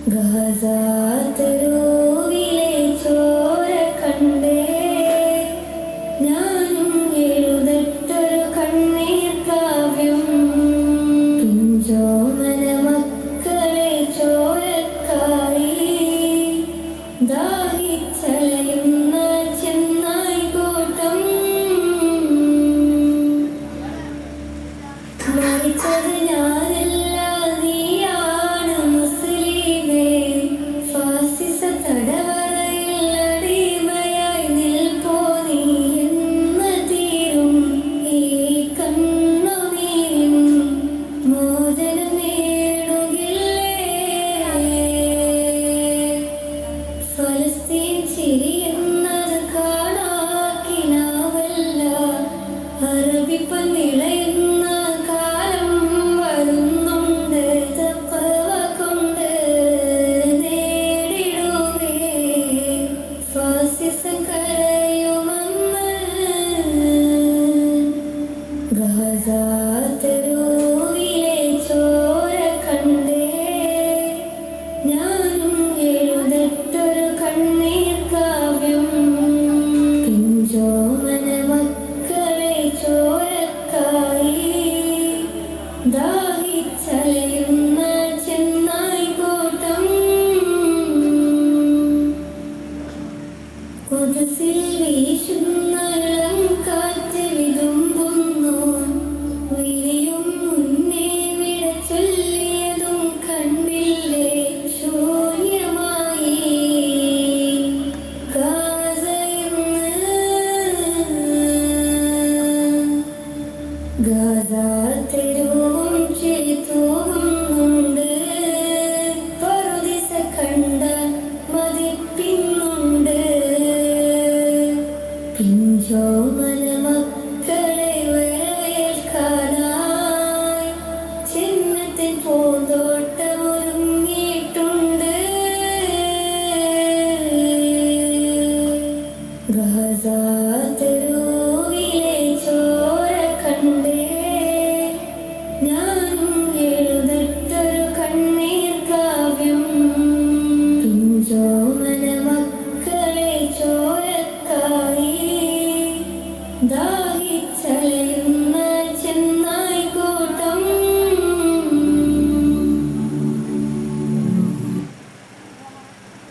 ഗാസാതെരുവിലെ ചോര കണ്ടേ ഞാനും എഴുതട്ടൊരു കണ്ണീർ കാവ്യം. പിഞ്ചോമന മക്കളെ ചോരക്കായി ദാഹിച്ചലയുന്ന ചെന്നായി കൂട്ടം. മരിച്ചത് ഞാനല്ല, നീയാണ് മുസ്ലിമേ. ഫാസിസ തടവറയിൽ അടിമയായി നിൽപ്പോ നീ എന്ന് തീരും ഈ കണ്ണുനീരിൻ മോചനമേടുകില്ലേ. ഫലസ്തീൻ ചിരിയെന്നത് കാണാക്കിനാവല്ല, അറബിപ്പൻ വിളയുന്ന കാലം വരുന്നുണ്ട്. തഖ്വ കൊണ്ട് നേടിടുവേ ഫാസിസം കരയുമെന്ന്. ഗാസാതെരുവിലെ ചോര കണ്ടേ ഞാനും എഴുതട്ടൊരു കണ്ണീർ കാവ്യം. പിഞ്ചോമന മക്കളെ ചോരക്കായി ദാഹിച്ചലയുന്ന ചെന്നായി കൂട്ടം. കൊതുസിൽ വീശുന്ന ഇളം കാറ്റ് വിതുമ്പുന്നു. വിരിയും മുന്നേ വിട ചൊല്ലിയതും കണ്ടില്ലേ ശൂന്യമായി ഗാസ ഇന്ന്. ഗാസാതെരുവും ചിരിതൂകുന്നുണ്ട്. പറുദീസ കണ്ട മതിപ്പിന്നുണ്ട്. പിഞ്ചോമന മക്കളെ വരവേൽക്കാനായി ചിഹ്നത്തിൻ പൂന്തോട്ടമൊരുങ്ങിയിട്ടുണ്ട്. ഗാസാതെരുവിലെ ചോര കണ്ടേ ഞാനും എഴുതട്ടൊരു കണ്ണീർ കാവ്യം. പിഞ്ചോമന മക്കളെ ചോരക്കായി